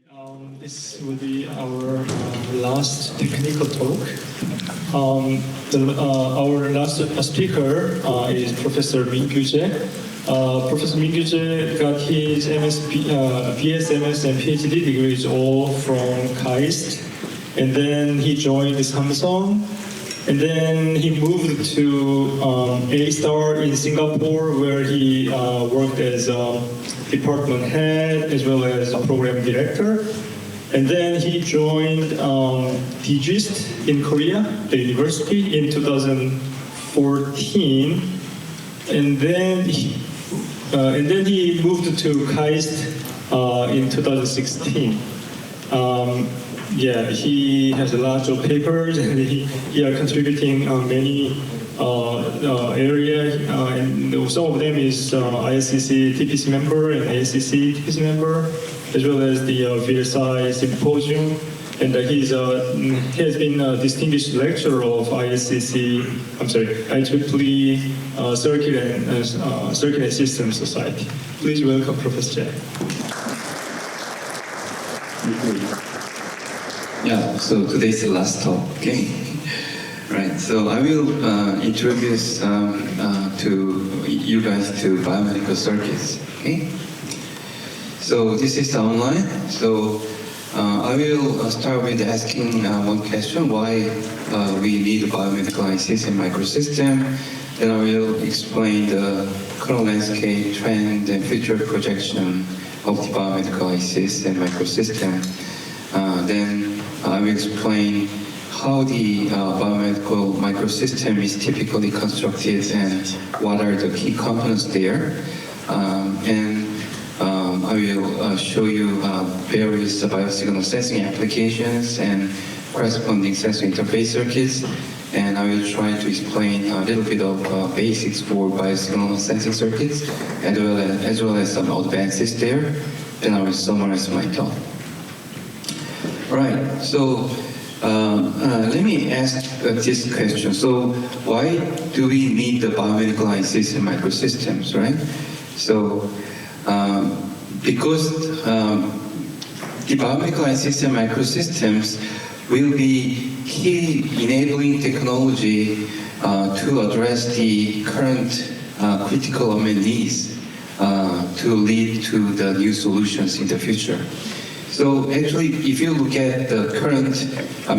This will be our last technical talk. Our last speaker is Professor Minkyu. Professor Minkyu got his BS, MS, and Ph.D. degrees all from KAIST, and then he joined Samsung, and then he moved to A-STAR in Singapore, where he worked as a department head as well as a program director. And then he joined DGIST in Korea, the university, in 2014. And then he moved to KAIST in 2016. He has a lot of papers, and he are contributing many areas, and some of them is ISCC TPC member and A-SSCC TPC member, as well as the VSI symposium, and he has been a distinguished lecturer of IEEE Circuit and Systems Society. Please welcome Professor Jae. Yeah, so today's the last talk, okay? Right, so I will introduce to you guys to biomedical circuits, okay? So this is the online. So I will start with asking one question: why we need biomedical ICs and microsystem. Then I will explain the current landscape, trend, and future projection of the biomedical ICs and microsystem. Then I will explain how the biomedical microsystem is typically constructed and what are the key components there. I will show you various biosignal sensing applications and corresponding sensor interface circuits, and I will try to explain a little bit of basics for biosignal sensing circuits, as well as some advances there. Then I will summarize my talk. All right, so let me ask this question. So why do we need the biomedical ICs and microsystems, right? So because the biomedical ICs and microsystems will be key enabling technology to address the current critical unmet needs to lead to the new solutions in the future. So actually, if you look at the current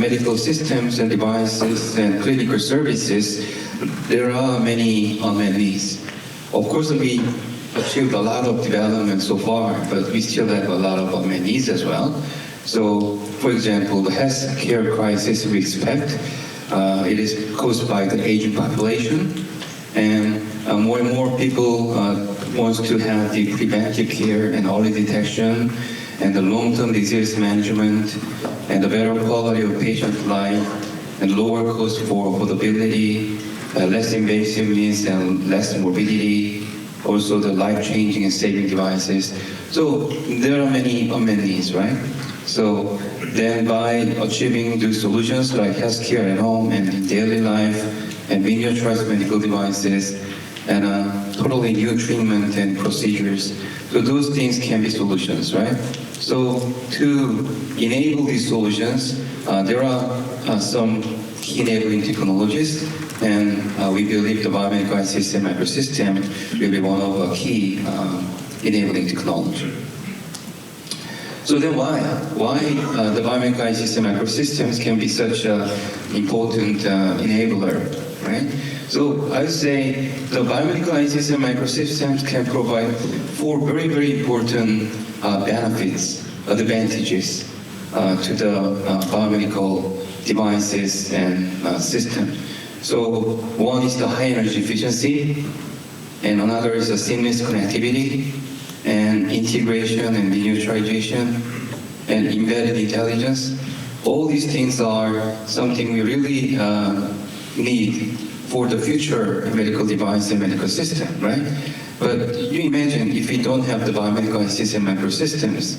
medical systems and devices and clinical services, there are many unmet needs. Of course, we achieved a lot of development so far, but we still have a lot of unmet needs as well. So, for example, the healthcare crisis we expect, it is caused by the aging population, and more and more people want to have the preventive care and early detection, and the long-term disease management, and the better quality of patient life, and lower cost for affordability, less invasive means and less morbidity, also the life-changing and saving devices. So there are many unmet needs, right? So then by achieving these solutions like healthcare at home and in daily life, and miniaturized medical devices, and totally new treatment and procedures, so those things can be solutions, right? So to enable these solutions, there are some key enabling technologies, and we believe the biomedical ICs and microsystem will be one of the key enabling technology. So then why the biomedical ICs and microsystems can be such an important enabler, right? So I would say the biomedical ICs and microsystems can provide four very, very important benefits, advantages to the biomedical devices and system. So one is the high energy efficiency, and another is the seamless connectivity, and integration and miniaturization, and embedded intelligence. All these things are something we really need for the future medical device and medical system, right? But you imagine if we don't have the biomedical ICs and microsystems,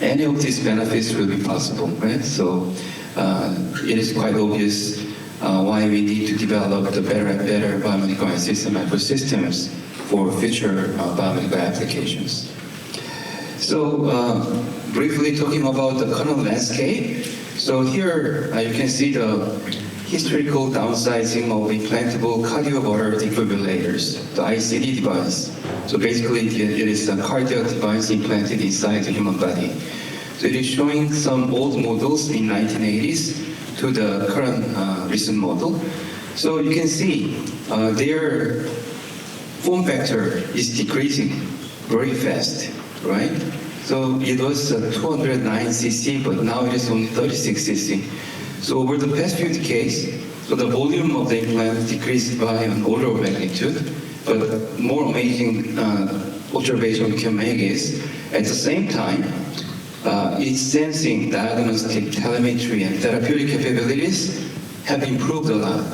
any of these benefits will be possible, right? So it is quite obvious why we need to develop the better and better biomedical ICs and microsystems for future biomedical applications. So briefly talking about the current landscape. So here you can see the historical downsizing of implantable cardiovascular defibrillators, the ICD device. So basically it is a cardiac device implanted inside the human body. So it is showing some old models in 1980s to the current recent model. So you can see their form factor is decreasing very fast, right? So it was 209 cc, but now it is only 36 cc. So over the past few decades, so the volume of the implant decreased by an order of magnitude. But more amazing observation we can make is, at the same time, its sensing, diagnostic, telemetry, and therapeutic capabilities have improved a lot.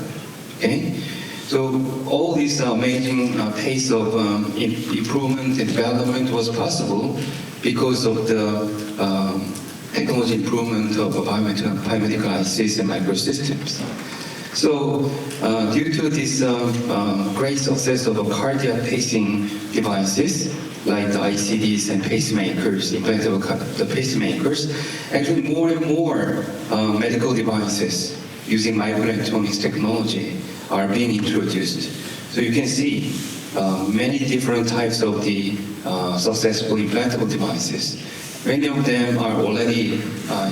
Okay, so all this amazing pace of improvement and development was possible because of the technology improvement of biomedical ICs and microsystems. So due to this great success of cardiac pacing devices, like the ICDs and pacemakers, implantable the pacemakers, actually more and more medical devices using microelectronics technology are being introduced. So you can see many different types of the successful implantable devices. Many of them are already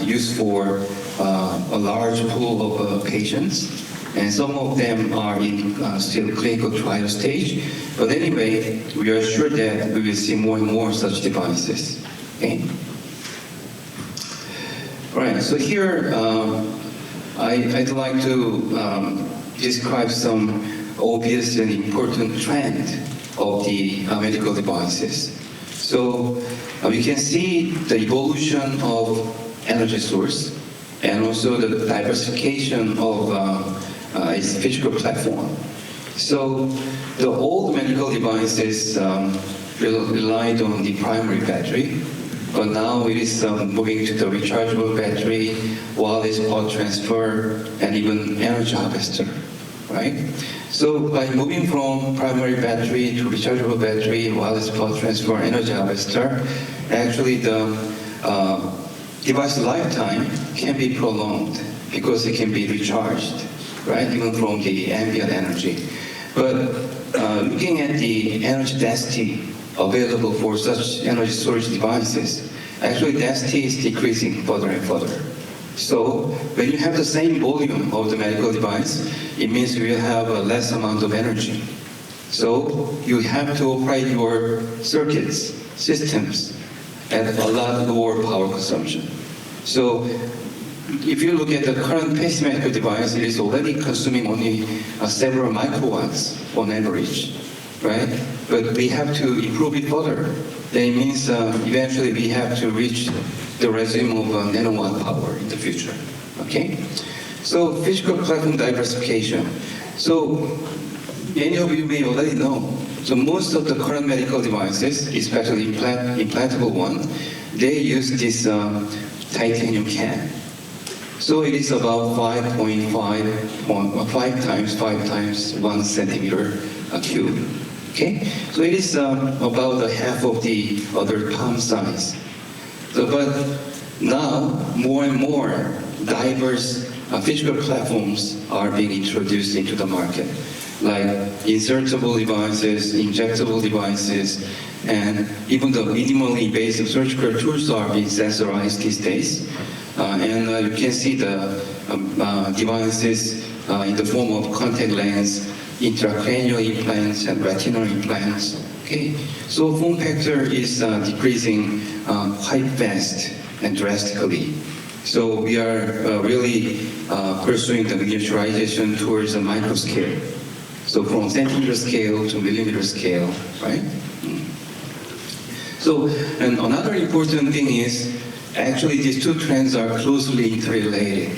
used for a large pool of patients, and some of them are in still clinical trial stage. But anyway, we are sure that we will see more and more such devices. Okay. All right. So here, I'd like to describe some obvious and important trend of the medical devices. So we can see the evolution of energy source and also the diversification of its physical platform. So the old medical devices relied on the primary battery, but now it is moving to the rechargeable battery, wireless power transfer, and even energy harvester, right? So by moving from primary battery to rechargeable battery, wireless power transfer, energy harvester, actually the device lifetime can be prolonged because it can be recharged, right? Even from the ambient energy. But looking at the energy density available for such energy storage devices, actually density is decreasing further and further. So when you have the same volume of the medical device, it means you will have a less amount of energy. So you have to operate your circuits, systems, at a lot lower power consumption. So if you look at the current pacemaker device, it is already consuming only several microwatts on average, right? But we have to improve it further. That means eventually we have to reach the regime of nanowatt power in the future, okay? So physical platform diversification. So many of you may already know, so most of the current medical devices, especially implantable one, they use this titanium can. So it is about 5 times 1 centimeter cube. Okay, so it is about the half of the other palm size. So, but now more and more diverse physical platforms are being introduced into the market, like insertable devices, injectable devices, and even the minimally invasive surgical tools are being sensorized these days. And you can see the devices in the form of contact lens, intracranial implants, and retinal implants. Okay, so form factor is decreasing quite fast and drastically. So we are really pursuing the miniaturization towards a micro scale. So from centimeter scale to millimeter scale, right? So, and another important thing is, actually these two trends are closely interrelated,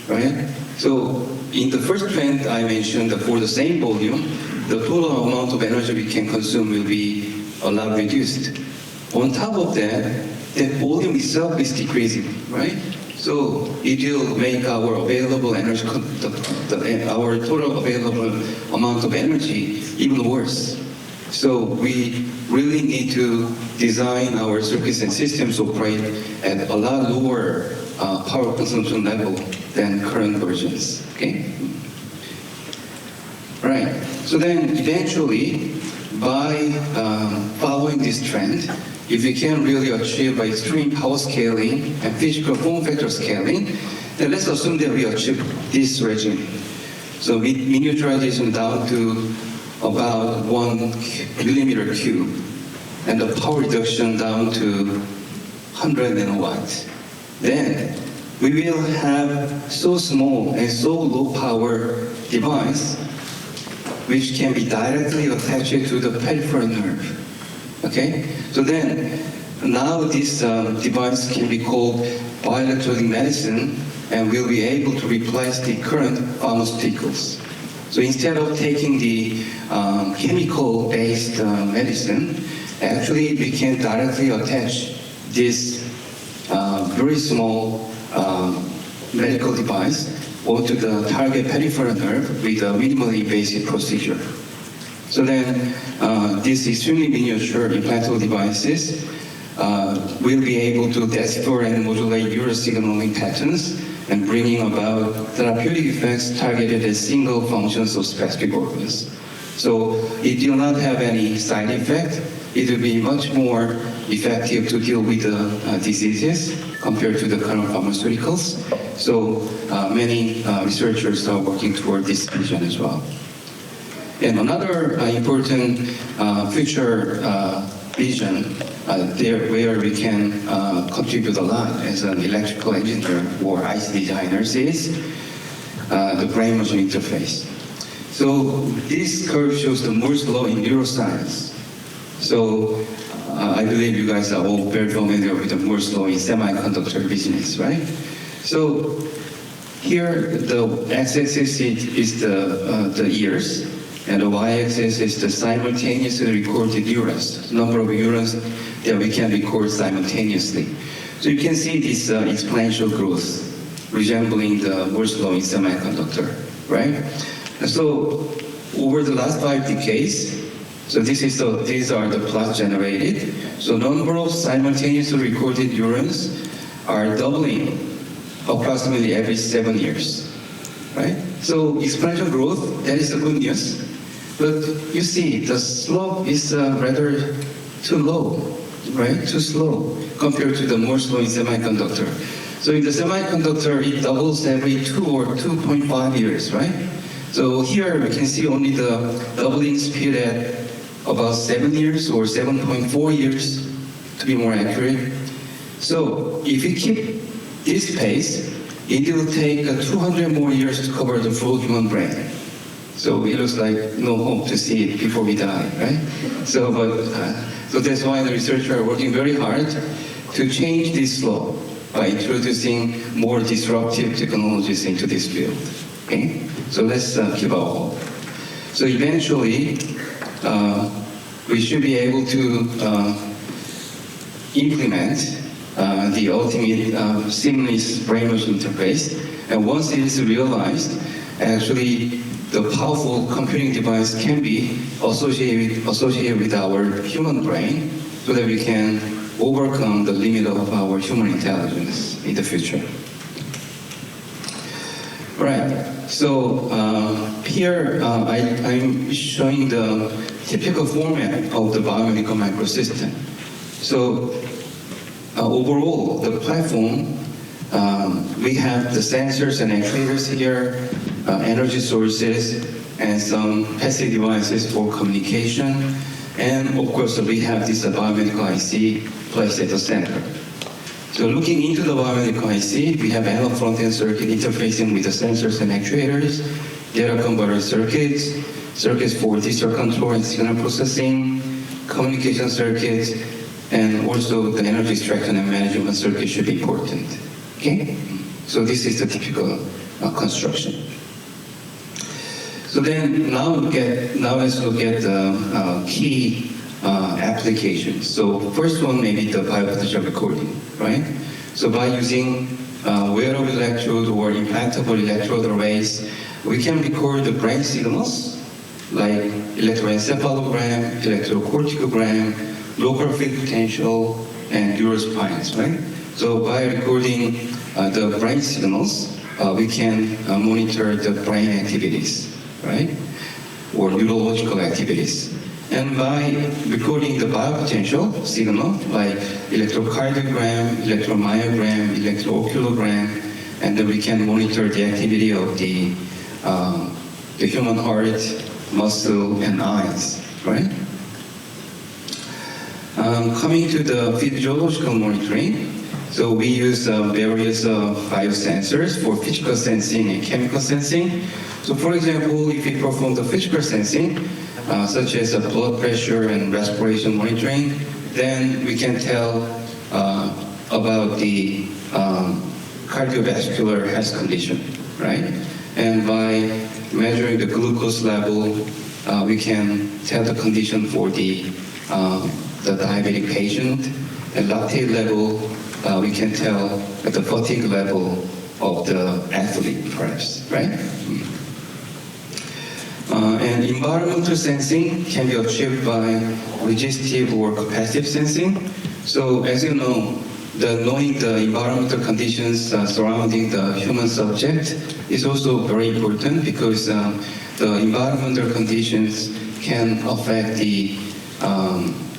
right? So in the first trend I mentioned, that for the same volume, the total amount of energy we can consume will be a lot reduced. On top of that, the volume itself is decreasing, right? So it will make our available energy, our total available amount of energy even worse. So we really need to design our circuits and systems to operate at a lot lower power consumption level than current versions. Okay. Right. So then eventually, by following this trend, if we can really achieve extreme power scaling and physical form factor scaling, then let's assume that we achieve this regime. So miniaturization down to about 1 millimeter cube, and the power reduction down to 100 nanowatts. Then we will have so small and so low power device which can be directly attached to the peripheral nerve. Okay? So then, now this device can be called bioelectronic medicine, and will be able to replace the current pharmaceuticals. So instead of taking the chemical-based medicine, actually we can directly attach this very small medical device onto the target peripheral nerve with a minimally invasive procedure. So then these extremely miniature implantable devices will be able to decipher and modulate neurosignaling patterns and bringing about therapeutic effects targeted at single functions of specific organs. So it will not have any side effect. It will be much more effective to deal with the diseases compared to the current pharmaceuticals. So many researchers are working toward this vision as well. And another important future vision where we can contribute a lot as an electrical engineer or IC designers is the brain-machine interface. So this curve shows the Moore's law in neuroscience. So I believe you guys are all very familiar with the Moore's law in semiconductor business, right? So here the x-axis is the years, and the y-axis is the simultaneously recorded neurons, number of neurons that we can record simultaneously. So you can see this exponential growth resembling the Moore's law in semiconductor, right? And so over the last 5 decades, so these are the plots generated. So number of simultaneously recorded neurons are doubling approximately every 7 years, right? So exponential growth, that is the good news. But you see, the slope is rather too low, right? Too slow compared to the Moore's law in semiconductor. So in the semiconductor, it doubles every 2 or 2.5 years, right? So here we can see only the doubling speed at about 7 years or 7.4 years to be more accurate. So if we keep this pace, it will take 200 more years to cover the full human brain. So it looks like no hope to see it before we die, right? So that's why the researchers are working very hard to change this law by introducing more disruptive technologies into this field. Okay? So let's keep our hope. So eventually, we should be able to implement the ultimate seamless brain-machine interface. And once it is realized, actually, the powerful computing device can be associated with our human brain so that we can overcome the limit of our human intelligence in the future. Right, so here I'm showing the typical format of the biomedical microsystem. So overall, the platform, we have the sensors and actuators here, energy sources, and some passive devices for communication. And of course, we have this biomedical IC placed at the center. So looking into the biomedical IC, we have analog front-end circuit interfacing with the sensors and actuators, data converter circuits, circuits for digital control and signal processing, communication circuits, and also the energy extraction and management circuit should be important. Okay? So this is the typical construction. So then now let's look at the key applications. So first one may be the biopotential recording, right? So by using wearable electrode or implantable electrode arrays, we can record the brain signals like electroencephalogram, electrocorticogram, local field potential, and neurospines, right? So by recording the brain signals, we can monitor the brain activities, right? Or neurological activities. And by recording the biopotential signal, like electrocardiogram, electromyogram, electrooculogram, and then we can monitor the activity of the human heart, muscle, and eyes, right? Coming to the physiological monitoring, so we use various biosensors for physical sensing and chemical sensing. So for example, if we perform the physical sensing, such as blood pressure and respiration monitoring, then we can tell about the cardiovascular health condition, right? And by measuring the glucose level, we can tell the condition for the diabetic patient. And lactate level, we can tell the fatigue level of the athlete, perhaps, right? And environmental sensing can be achieved by resistive or capacitive sensing. So as you know, knowing the environmental conditions surrounding the human subject is also very important because the environmental conditions can affect the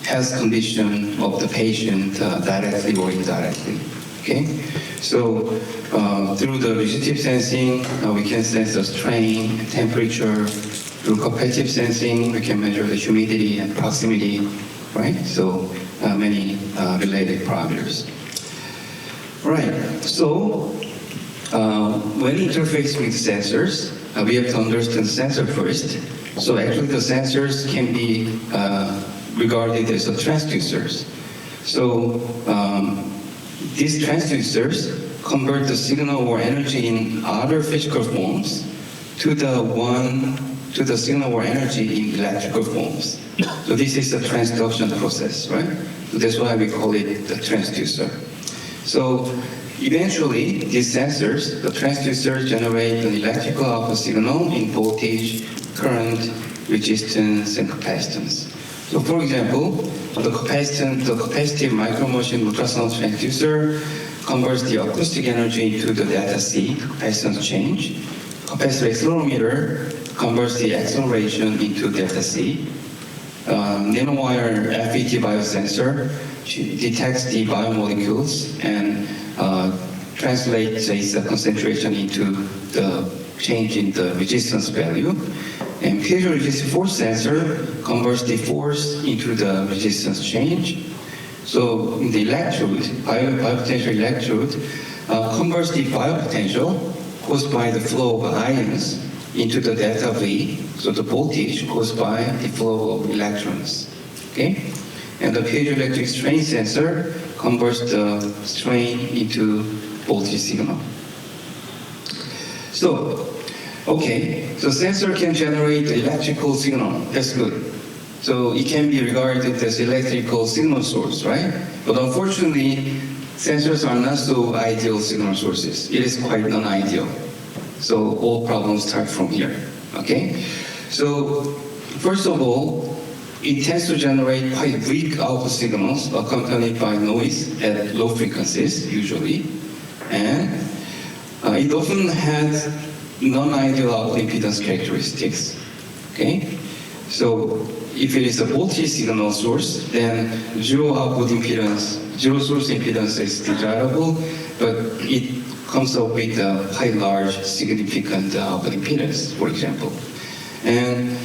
health condition of the patient directly or indirectly. Okay, so through the resistive sensing, we can sense the strain, temperature. Through capacitive sensing, we can measure the humidity and proximity, right? So many related parameters. Right. So when interfaced with sensors, we have to understand the sensor first. So actually, the sensors can be regarded as transducers. So these transducers convert the signal or energy in other physical forms to the signal or energy in electrical forms. So this is the transduction process, right? So that's why we call it the transducer. So eventually, these sensors, the transducers, generate an electrical output signal in voltage, current, resistance, and capacitance. So for example, the capacitive micromachine ultrasound transducer converts the acoustic energy into the delta C, the capacitance change. Capacitive accelerometer converts the acceleration into delta C. Nanowire FET biosensor detects the biomolecules and translates its concentration into the change in the resistance value. And piezoresistive force sensor converts the force into the resistance change. So the electrode, biopotential electrode, converts the biopotential caused by the flow of ions into the delta V, so the voltage caused by the flow of electrons. Okay? And the piezoelectric strain sensor converts the strain into voltage signal. So, okay, so sensor can generate electrical signal. That's good. So it can be regarded as electrical signal source, right? But unfortunately, sensors are not so ideal signal sources. It is quite non-ideal. So all problems start from here, okay? So first of all, it tends to generate quite weak output signals accompanied by noise at low frequencies, usually. And it often has non-ideal output impedance characteristics, okay? So if it is a voltage signal source, then zero output impedance, zero source impedance is desirable, but it comes up with a quite large significant output impedance, for example. And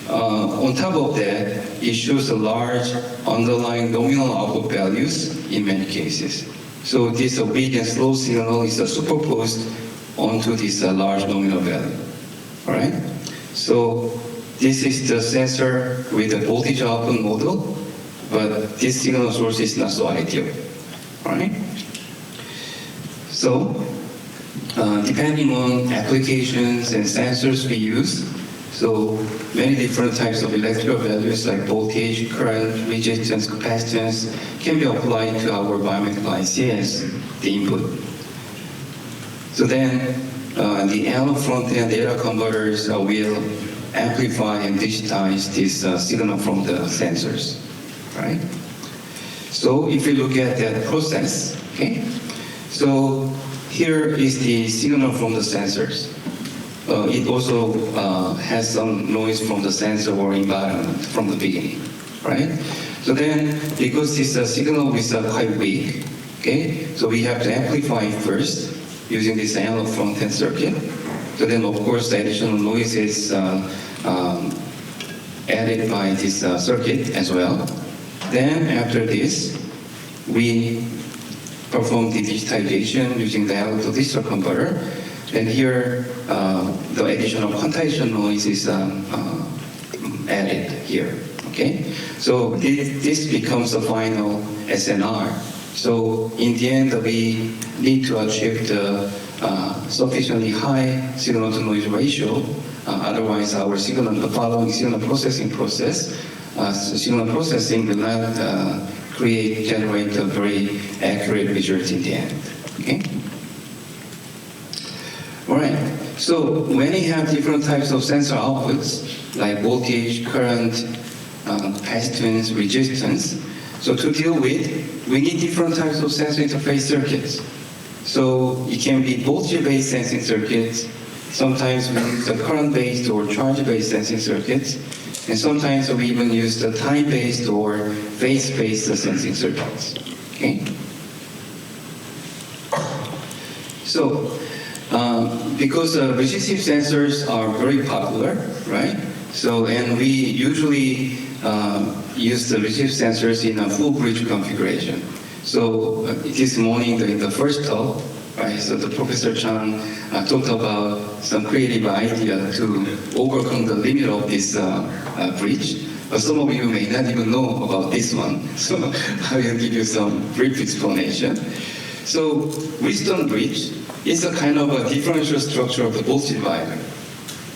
on top of that, it shows a large underlying nominal output values in many cases. So this weak and slow signal is superposed onto this large nominal value. All right? So this is the sensor with the voltage output model, but this signal source is not so ideal. All right? So depending on applications and sensors we use, so many different types of electrical values like voltage, current, resistance, capacitance can be applied to our biomedical IC as the input. So then the analog front-end data converters will amplify and digitize this signal from the sensors, right? So if you look at that process, okay? So here is the signal from the sensors. It also has some noise from the sensor or environment from the beginning, right? So then, because this signal is quite weak, okay, so we have to amplify it first using this analog front-end circuit. So then, of course, the additional noise is added by this circuit as well. Then, after this, we perform the digitization using the analog to digital converter. And here, the additional quantization noise is added here. Okay, so this becomes the final SNR. So in the end, we need to achieve the sufficiently high signal-to-noise ratio. Otherwise, our signal, the following signal processing process, signal processing will not generate a very accurate result in the end. Okay. All right. So when you have different types of sensor outputs, like voltage, current, capacitance, resistance. So to deal with, we need different types of sensor interface circuits. So it can be voltage-based sensing circuits. Sometimes we use the current-based or charge-based sensing circuits. And sometimes we even use the time-based or phase-based sensing circuits. Okay? So, because resistive sensors are very popular, right? So, and we usually use the resistive sensors in a full bridge configuration. So this morning in the first talk, right, so the Professor Chan talked about some creative idea to overcome the limit of this bridge. But some of you may not even know about this one, so I will give you some brief explanation. So Wheatstone bridge is a kind of a differential structure of the voltage divider.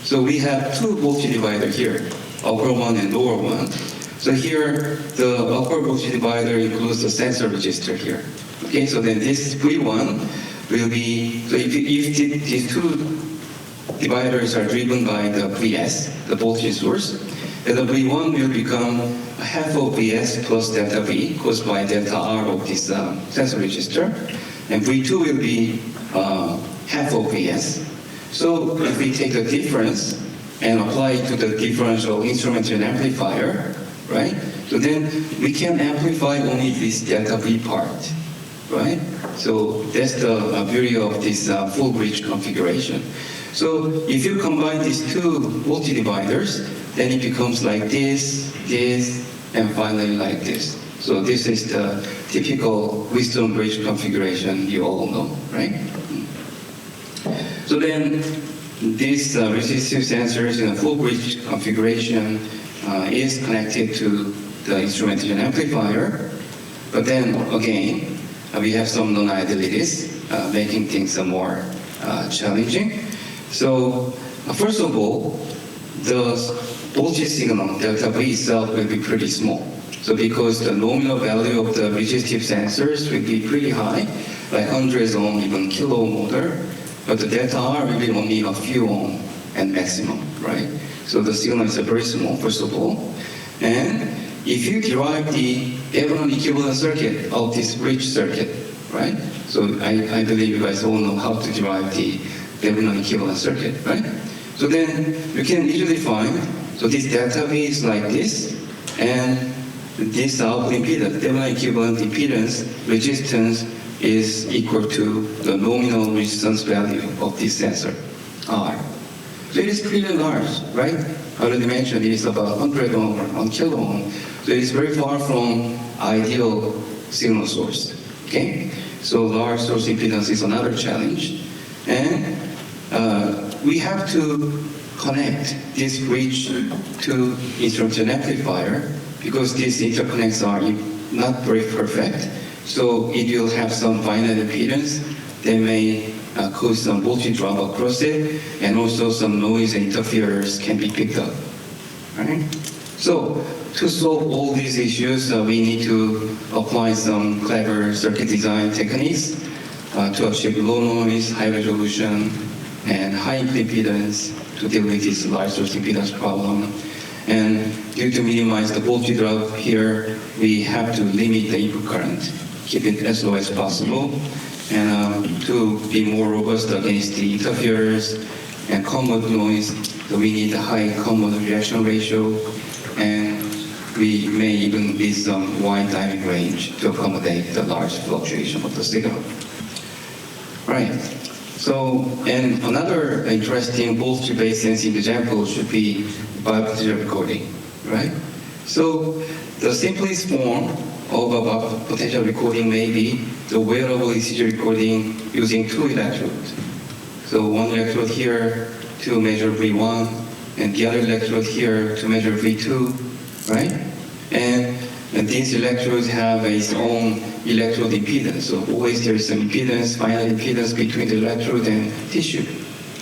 So we have two voltage dividers here, upper one and lower one. So here, the upper voltage divider includes the sensor register here. Okay, so then this V1 will be, so if these two dividers are driven by the Vs, the voltage source, then the V1 will become half of Vs plus delta V caused by delta R of this sensor register. And V2 will be half of Vs. So if we take the difference and apply it to the differential instrumentation amplifier, right? So then we can amplify only this delta V part, right? So that's the beauty of this full bridge configuration. So if you combine these two voltage dividers, then it becomes like this, and finally like this. So this is the typical Wheatstone bridge configuration you all know, right? So then this resistive sensors in a full bridge configuration is connected to the instrumentation amplifier. But then again, we have some non-idealities, making things more challenging. So first of all, the voltage signal, delta V itself, will be pretty small. So because the nominal value of the resistive sensors will be pretty high, like hundreds ohm, even kilo ohm order, but the delta R will be only a few ohm and maximum, right? So the signal is very small, first of all. And if you derive the Daejeon equivalent circuit of this bridge circuit, right? So I believe you guys all know how to derive the Daejeon equivalent circuit, right? So then you can easily find, so this delta V is like this, and this output impedance, Daejeon equivalent impedance, resistance is equal to the nominal resistance value of this sensor, R. So it is pretty large, right? I already mentioned it is about 100 ohm or 1 kilo ohm. So it is very far from ideal signal source, okay? So large source impedance is another challenge. And we have to connect this bridge to instrumentation amplifier because these interconnects are not very perfect. So it will have some finite impedance. They may cause some voltage drop across it, and also some noise and interference can be picked up. Right? So to solve all these issues, we need to apply some clever circuit design techniques to achieve low noise, high resolution, and high impedance, to deal with this large source impedance problem. And due to minimize the voltage drop here, we have to limit the input current, keep it as low as possible, and to be more robust against the interference and common noise, so we need a high common reaction ratio, and we may even need some wide timing range to accommodate the large fluctuation of the signal. Right. So, and another interesting voltage-based sensing example should be biopotential recording, right? So, the simplest form of a potential recording may be the wearable ECG recording using two electrodes. So, one electrode here to measure V1, and the other electrode here to measure V2, right? And these electrodes have its own electrode impedance. So always there is some impedance, finite impedance between the electrode and tissue.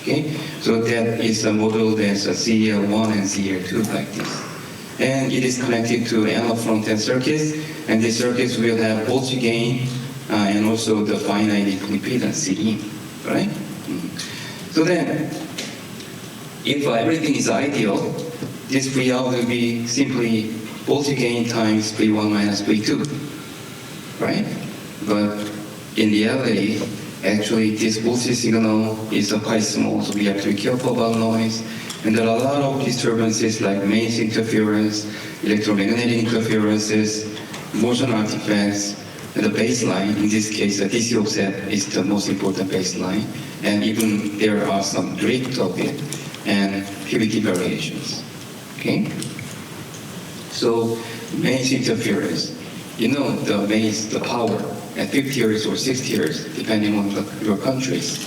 Okay? So that is modeled as a ZL1 and ZL2 like this. And it is connected to analog front-end circuits, and these circuits will have voltage gain and also the finite impedance CE, right? So then, if everything is ideal, this Vout will be simply voltage gain times V1 minus V2, right? But in reality, actually this voltage signal is quite small, so we have to be careful about noise. And there are a lot of disturbances like mains interference, electromagnetic interferences, motion artifacts, and the baseline. In this case, the DC offset is the most important baseline, and even there are some drift of it and PVT variations. Okay? So mains interference, you know the mains, the power at 50 Hz or 60 Hz, depending on your countries.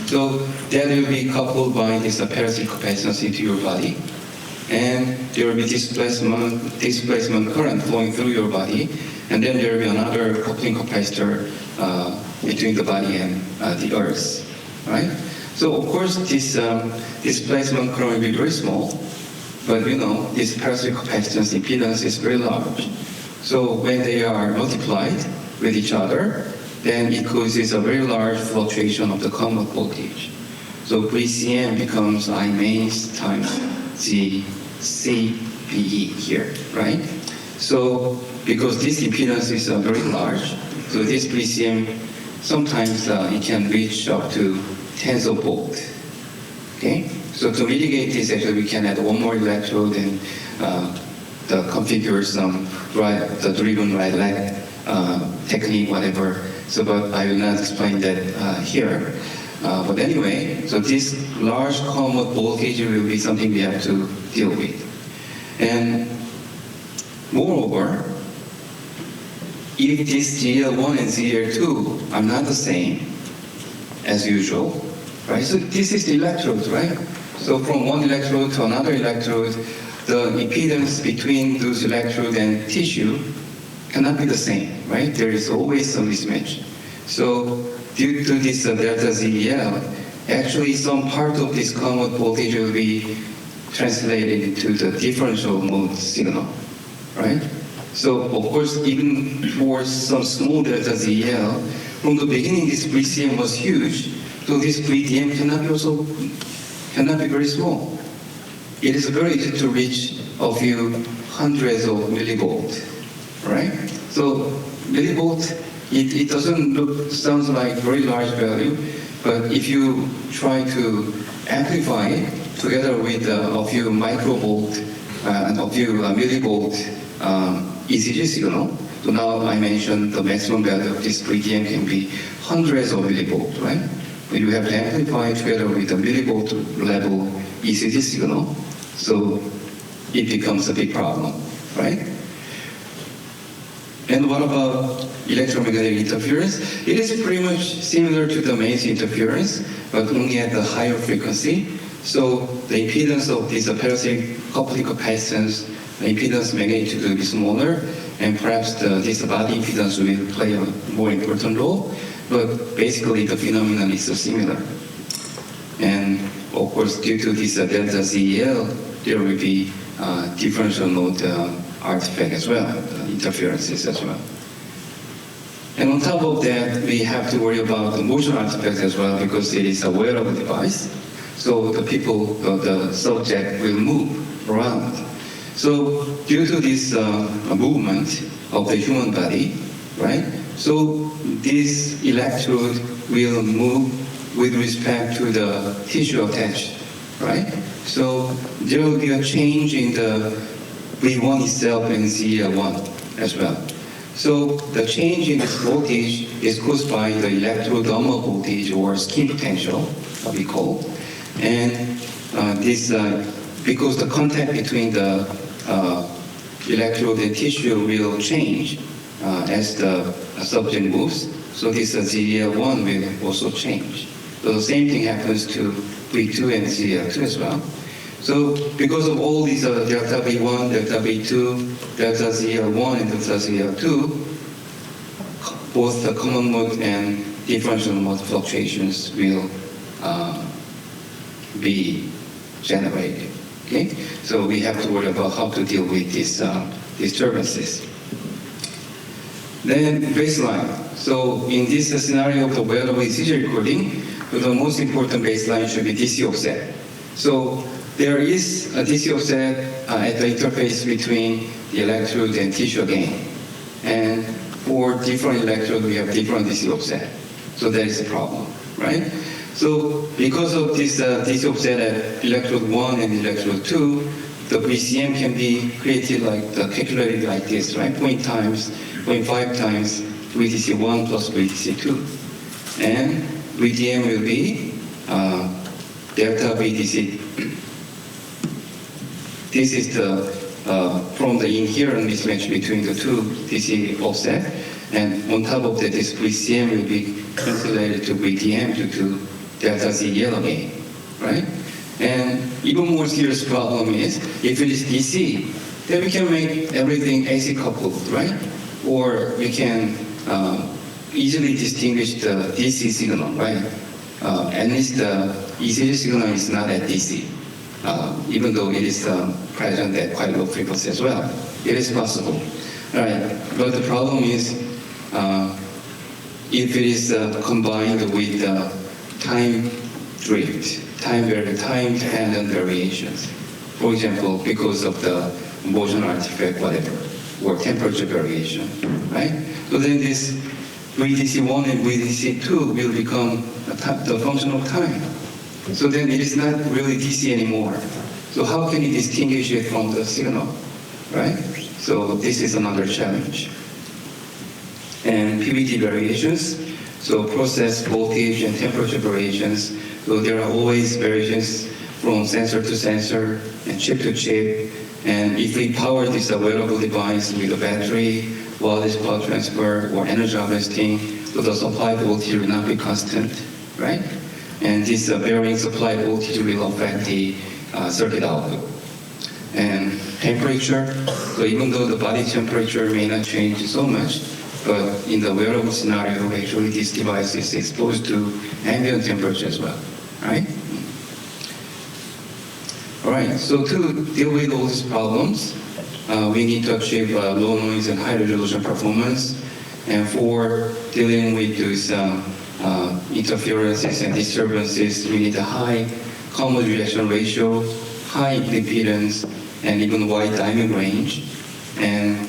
So that will be coupled by this parasitic capacitance into your body, and there will be displacement current flowing through your body, and then there will be another coupling capacitor between the body and the earth, right? So of course this displacement current will be very small, but you know this parasitic capacitance impedance is very large. So when they are multiplied with each other, then it causes a very large fluctuation of the common voltage. So VCM becomes I mains times G CVE here, right? So because this impedance is very large, so this VCM sometimes it can reach up to tens of volts. Okay, so to mitigate this, actually we can add one more electrode and configure some the driven right leg technique, whatever. So, but I will not explain that here. But anyway, so this large common voltage will be something we have to deal with. And moreover, if this GL1 and GL2 are not the same as usual, right? So this is the electrodes, right? So from one electrode to another electrode, the impedance between those electrodes and tissue cannot be the same, right? There is always some mismatch. So due to this delta ZEL, actually some part of this common voltage will be translated into the differential mode signal, right? So of course, even for some small delta ZEL, from the beginning this VCM was huge, so this VDM cannot be very small. It is very easy to reach a few hundreds of millivolts, right? So millivolt, it doesn't sounds like very large value, but if you try to amplify it together with a few microvolt and a few millivolt ECG signal, so now I mentioned the maximum value of this VDM can be hundreds of millivolts, right? But you have to amplify together with a millivolt level ECG signal, so it becomes a big problem, right? And what about electromagnetic interference? It is pretty much similar to the mains interference, but only at the higher frequency. So the impedance of this parasitic coupling capacitance, the impedance magnitude will be smaller, and perhaps this body impedance will play a more important role, but basically the phenomenon is similar. And of course, due to this delta ZEL, there will be differential mode artifact as well, interferences as well. And on top of that, we have to worry about the motion artifacts as well because it is a wearable device. So the subject will move around. So due to this movement of the human body, right? So this electrode will move with respect to the tissue attached, right? So there will be a change in the V1 itself and ZL1 as well. So the change in this voltage is caused by the electrodermal voltage or skin potential, what we call. And this, because the contact between the electrode and tissue will change as the subject moves. So this ZL1 will also change. So the same thing happens to V2 and ZL2 as well. So because of all these delta V1, delta V2, delta ZL1, and delta ZL2, both the common mode and differential mode fluctuations will be generated. Okay? So we have to worry about how to deal with these disturbances. Then baseline. So in this scenario of the wearable ECG recording, the most important baseline should be DC offset. So there is a DC offset at the interface between the electrode and tissue again. And for different electrodes, we have different DC offset. So that is a problem, right? So because of this DC offset at electrode 1 and electrode 2, the VCM can be created calculated like this, right? 0.5 times VDC1 plus VDC2. And VDM will be delta VDC. This is from the inherent mismatch between the two DC offset. And on top of that, this VCM will be translated to VDM due to delta ZL again, right? And even more serious problem is, if it is DC, then we can make everything AC coupled, right? Or we can easily distinguish the DC signal, right? At least the ECG signal is not at DC, even though it is present at quite low frequency as well. It is possible, all right? But the problem is, if it is combined with time drift, time-dependent variations. For example, because of the motion artifact, whatever, or temperature variation, right? So then this VDC1 and VDC2 will become the function of time. So then it is not really DC anymore. So how can you distinguish it from the signal, right? So this is another challenge. And PVT variations, so process voltage and temperature variations. So there are always variations from sensor to sensor and chip to chip. And if we power this wearable device with a battery, wireless power transfer, or energy harvesting, so the supply voltage will not be constant, right? And this varying supply voltage will affect the circuit output. And temperature, so even though the body temperature may not change so much, but in the wearable scenario, actually this device is exposed to ambient temperature as well, right? All right, so to deal with all these problems, we need to achieve low noise and high resolution performance. And for dealing with these interferences and disturbances, we need a high common reaction ratio, high impedance, and even wide timing range. And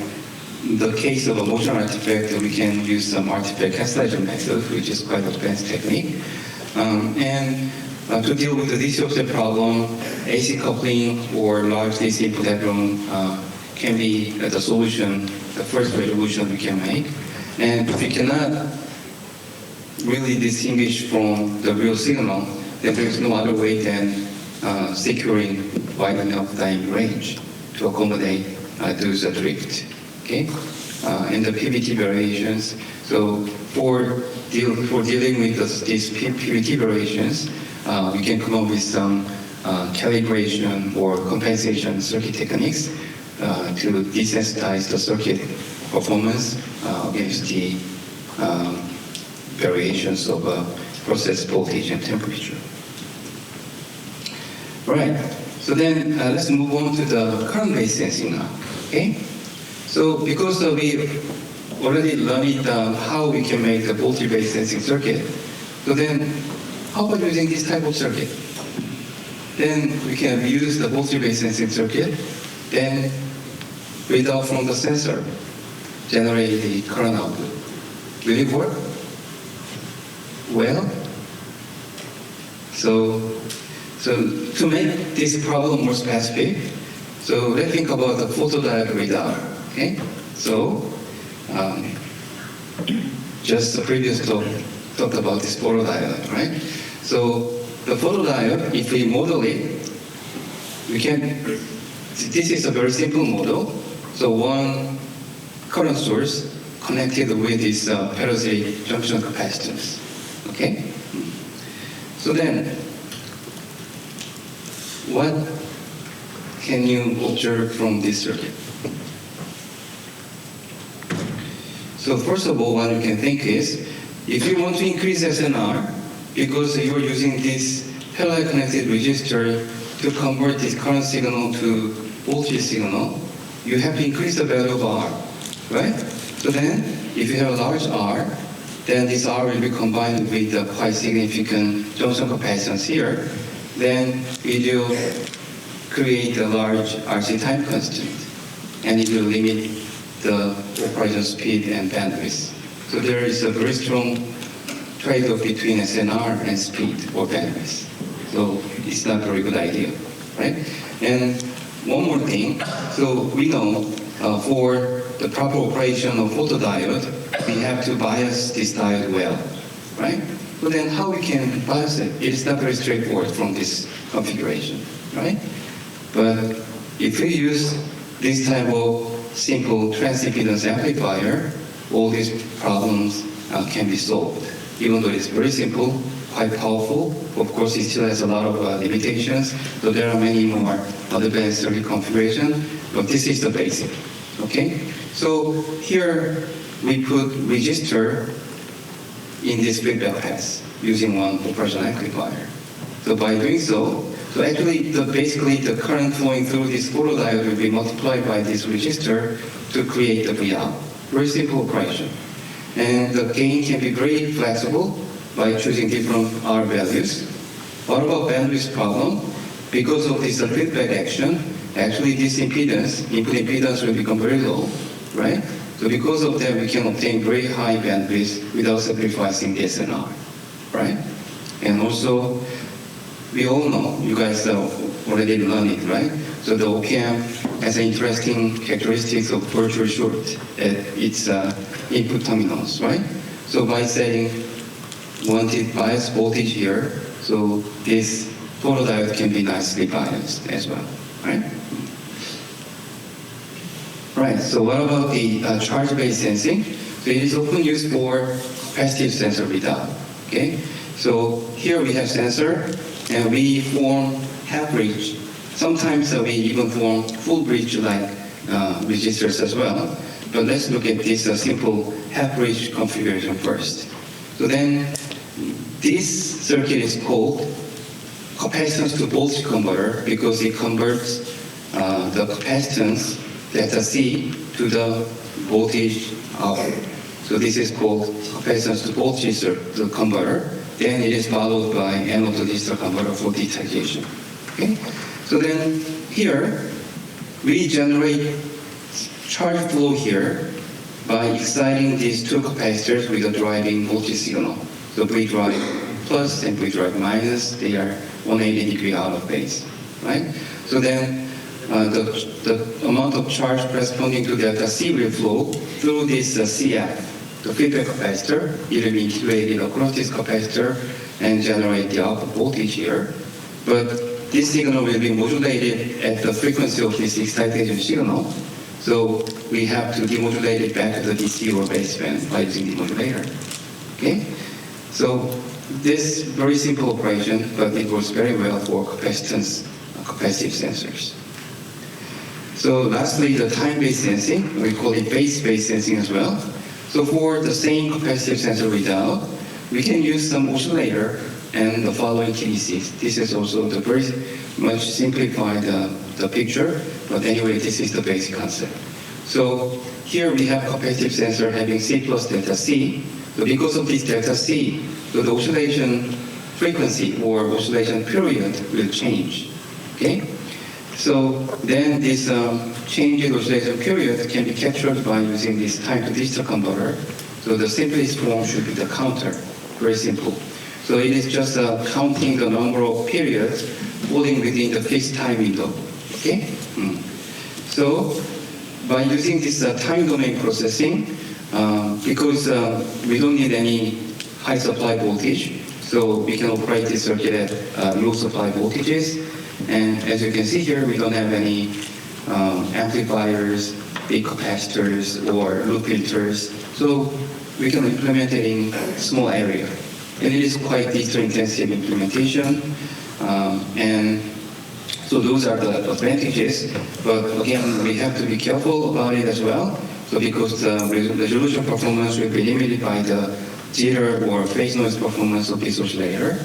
in the case of a motion artifact, we can use some artifact cancellation method, which is quite advanced technique. To deal with the DC offset problem, AC coupling or large DC input headroom can be the solution, the first resolution we can make. And if we cannot really distinguish from the real signal, then there is no other way than securing wide enough time range to accommodate those drift. Okay, and the PVT variations. So for dealing with these PVT variations, we can come up with some calibration or compensation circuit techniques to desensitize the circuit performance against the variations of process voltage and temperature. Right. So then let's move on to the current-based sensing now. Okay. So because we already learned how we can make the voltage-based sensing circuit, so then how about using this type of circuit? then we can use the voltage-based sensing circuit, then read out from the sensor, generate the current output. Will it work? Well, so to make this problem more specific, so let's think about the photodiode readout. Okay, so just the previous talk talked about this photodiode, right? So the photodiode, if we model it, we can. This is a very simple model. So one current source connected with this parasitic junction capacitance. Okay. So then, what can you observe from this circuit? So first of all, what you can think is, if you want to increase SNR, because you are using this parallel connected resistor to convert this current signal to voltage signal, you have to increase the value of R, right? So then, if you have a large R, then this R will be combined with the quite significant junction capacitance here, then it will create a large RC time constant, and it will limit the operation speed and bandwidth. So there is a very strong trade-off between SNR and speed or bandwidth. So it's not a very good idea, right? And one more thing, so we know for the proper operation of photodiode, we have to bias this diode well, right? But then how we can bias it? It is not very straightforward from this configuration, right? But if we use this type of simple transimpedance amplifier, all these problems can be solved. Even though it's very simple, quite powerful, of course it still has a lot of limitations, so there are many more advanced circuit configurations, but this is the basic, okay? So here we put resistor in this feedback path using one operation amplifier. So by doing so actually basically the current flowing through this photodiode will be multiplied by this resistor to create the Vout. Very simple operation. And the gain can be very flexible by choosing different R values. What about bandwidth problem? Because of this feedback action, actually this impedance, input impedance will become very low, right? So because of that, we can obtain very high bandwidth without sacrificing the SNR, right? And also, we all know, you guys already learned it, right? So the OCAM has an interesting characteristics of virtual short at its input terminals, right? So by setting wanted bias voltage here, so this photodiode can be nicely biased as well, right? Right, so what about the charge-based sensing? So it is often used for capacitive sensor readout, okay? So here we have sensor, and we form half-bridge. Sometimes we even form full-bridge like resistors as well. But let's look at this simple half-bridge configuration first. So then, this circuit is called capacitance to voltage converter because it converts the capacitance delta C to the voltage output. So this is called capacitance to voltage converter. Then it is followed by analog to digital converter for digitization. Okay? So then here, we generate charge flow here by exciting these two capacitors with a driving voltage signal. So V drive plus and V drive minus, they are 180 degree out of phase, right? So then the amount of charge corresponding to delta C will flow through this CF, the feedback capacitor. It will be integrated across this capacitor and generate the output voltage here. But this signal will be modulated at the frequency of this excitation signal. So we have to demodulate it back to the DC or baseband by using demodulator. Okay? So this very simple operation, but it works very well for capacitance, capacitive sensors. So lastly, the time-based sensing, we call it phase-based sensing as well. So for the same capacitive sensor readout, we can use some oscillator and the following TDCs. This is also the very much simplified the picture, but anyway, this is the basic concept. So here we have capacitive sensor having C plus delta C. So because of this delta C, so the oscillation frequency or oscillation period will change. Okay? So then this change in oscillation period can be captured by using this time to digital converter. So the simplest form should be the counter. Very simple. So it is just counting the number of periods falling within the fixed time window. Okay? So by using this time domain processing, because we don't need any high supply voltage, so we can operate this circuit at low supply voltages. And as you can see here, we don't have any amplifiers, big capacitors, or loop filters. So we can implement it in small area. And it is quite digital intensive implementation. And so those are the advantages. But again, we have to be careful about it as well. So because the resolution performance will be limited by the jitter or phase noise performance of this oscillator.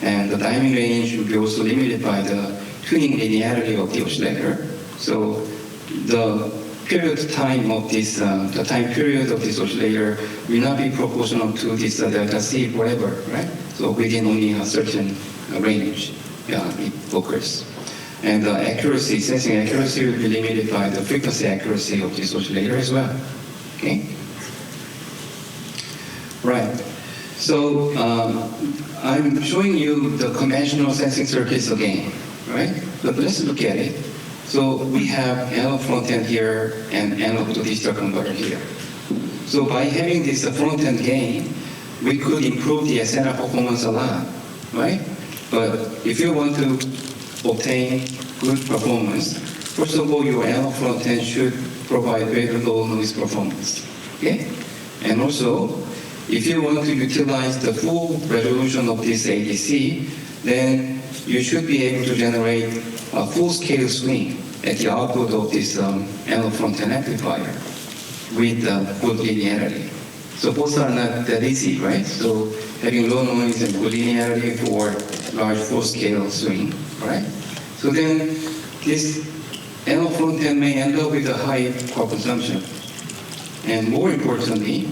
And the timing range will be also limited by the tuning linearity of the oscillator. So the period time of this, the time period of this oscillator will not be proportional to this delta C forever, right? So within only a certain range, it occurs. And the accuracy, sensing accuracy will be limited by the frequency accuracy of this oscillator as well. Okay? Right. So I'm showing you the conventional sensing circuits again, right? But let's look at it. So we have analog front end here and analog to digital converter here. So by having this front end gain, we could improve the SNR performance a lot, right? But if you want to obtain good performance, first of all, your analog front end should provide very low noise performance, okay? And also, if you want to utilize the full resolution of this ADC, then you should be able to generate a full-scale swing at the output of this analog front-end amplifier with good linearity. So both are not that easy, right? So having low noise and good linearity for large full-scale swing, right? So then this analog front-end may end up with a high power consumption. And more importantly,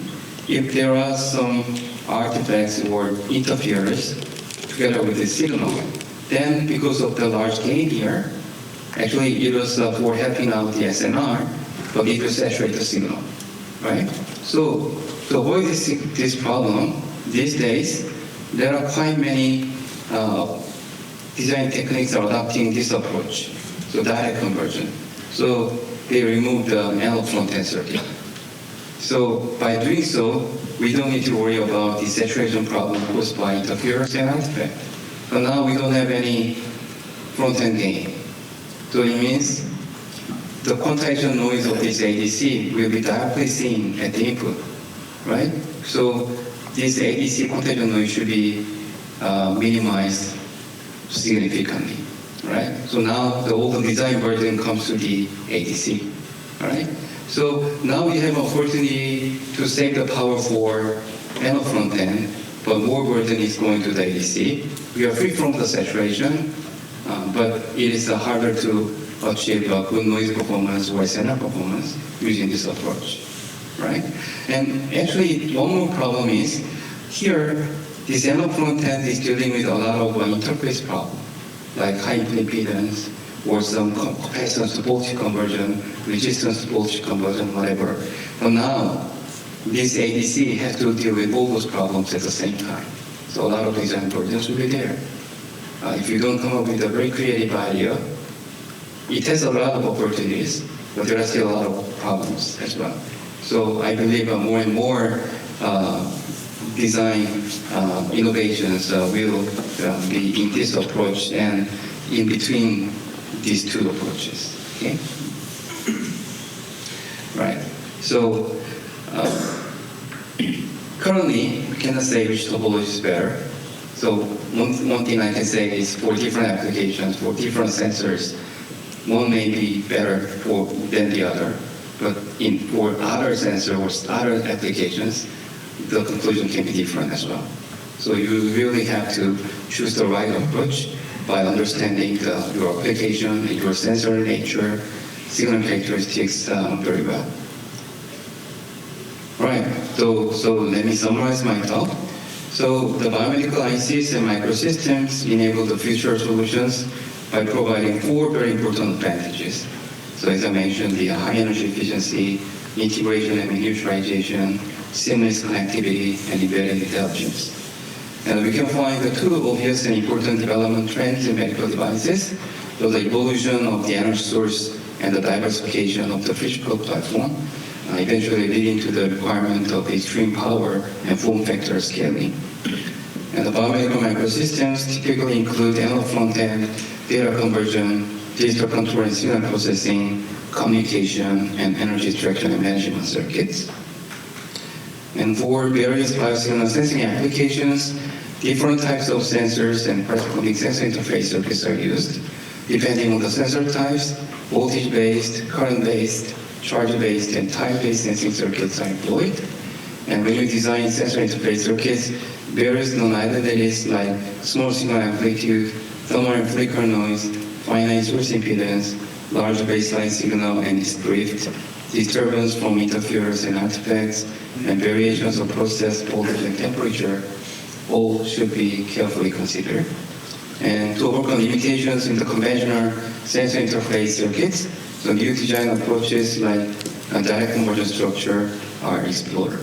if there are some artifacts or interference together with the signal, then because of the large gain here, actually it was for helping out the SNR, but it will saturate the signal, right? So to avoid this problem, these days, there are quite many design techniques are adopting this approach, so direct conversion. So they remove the analog front-end circuit. So by doing so, we don't need to worry about the saturation problem caused by interference and artifact. But now we don't have any front-end gain. So it means the quantization noise of this ADC will be directly seen at the input, right? So this ADC quantization noise should be minimized significantly, right? So now the whole design burden comes to the ADC, right? So now we have an opportunity to save the power for analog front end, but more burden is going to the ADC. We are free from the saturation, but it is harder to achieve good noise performance or SNR performance using this approach, right? And actually, one more problem is here, this analog front end is dealing with a lot of interface problem, like high input impedance, or some capacitance to voltage conversion, resistance to voltage conversion, whatever. But now, this ADC has to deal with all those problems at the same time. So a lot of design burdens will be there. If you don't come up with a very creative idea, it has a lot of opportunities, but there are still a lot of problems as well. So I believe more and more design innovations will be in this approach and in between these two approaches, okay? Right, so currently, we cannot say which topology is better. So one thing I can say is for different applications, for different sensors, one may be better than the other, but for other sensors or other applications, the conclusion can be different as well. So you really have to choose the right approach by understanding your application, your sensor nature, signal characteristics very well. Right, so let me summarize my talk. So the biomedical ICs and microsystems enable the future solutions by providing 4 very important advantages. So as I mentioned, the high energy efficiency, integration and miniaturization, seamless connectivity, and embedded intelligence. And we can find the 2 obvious and important development trends in medical devices. So the evolution of the energy source and the diversification of the physical platform, eventually leading to the requirement of extreme power and form factor scaling. And the biomedical microsystems typically include analog front-end, data conversion, digital control and signal processing, communication, and energy extraction and management circuits. And for various biosignal sensing applications, different types of sensors and corresponding sensor interface circuits are used, depending on the sensor types. Voltage-based, current-based, charge-based, and time-based sensing circuits are employed. And when you design sensor interface circuits, various known identities like small signal amplitude, thermal and flicker noise, finite source impedance, large baseline signal and its drift, disturbance from interference and artifacts, and variations of process voltage and temperature all should be carefully considered. And to overcome limitations in the conventional sensor interface circuits, so new design approaches like direct conversion structure are explored.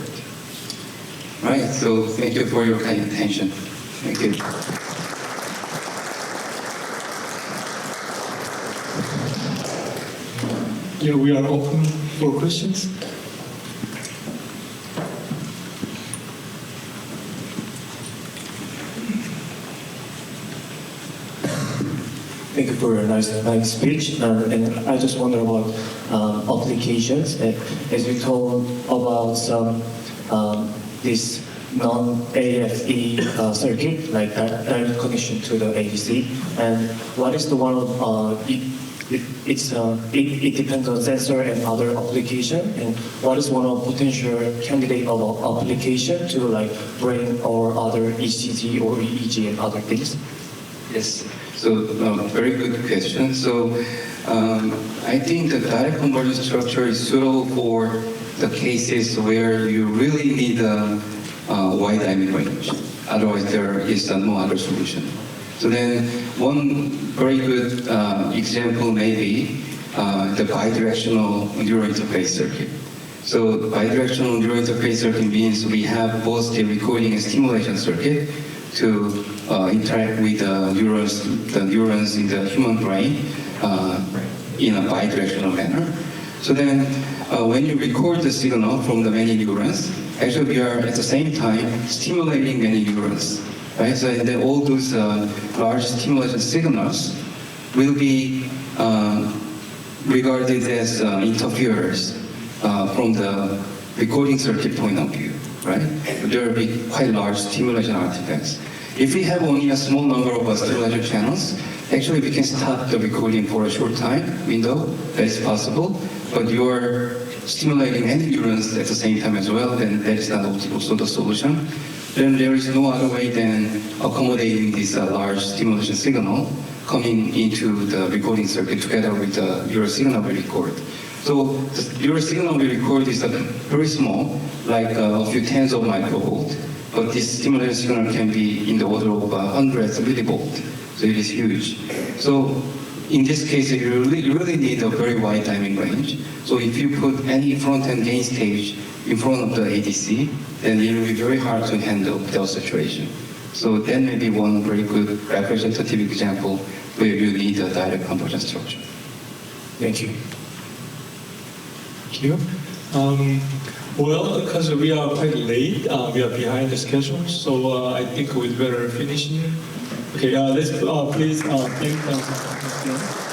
Right, so thank you for your kind attention. Thank you. Yeah, we are open for questions. Thank you for a nice speech. And I just wonder about applications. As you told about some this non-AFE circuit, like direct connection to the ADC, and what is the one of it depends on sensor and other application, and what is one of potential candidate of application to like brain or other ECG or EEG and other things? Yes, so very good question. So I think the direct conversion structure is suitable for the cases where you really need a wide dynamic range. Otherwise, there is no other solution. So then, one very good example may be the bidirectional neural interface circuit. So bidirectional neural interface circuit means we have both the recording and stimulation circuit to interact with the neurons in the human brain in a bidirectional manner. So then, when you record the signal from the many neurons, actually we are at the same time stimulating many neurons. Right? So then all those large stimulation signals will be regarded as interferers from the recording circuit point of view. Right? There will be quite large stimulation artifacts. If we have only a small number of stimulation channels, actually we can stop the recording for a short time window. That is possible, but you're stimulating many neurons at the same time as well, then that is not also the solution. Then there is no other way than accommodating this large stimulation signal coming into the recording circuit together with the neural signal we record. So the neural signal we record is very small, like a few tens of microvolt, but this stimulation signal can be in the order of hundreds of millivolt, so it is huge. So in this case, you really need a very wide timing range. So if you put any front-end gain stage in front of the ADC, then it will be very hard to handle that situation. So that may be one very good representative example where you need a direct conversion structure. Thank you. Thank you. Well, because we are quite late, we are behind the schedule, so I think we'd better finish here. Okay, let's please thank them.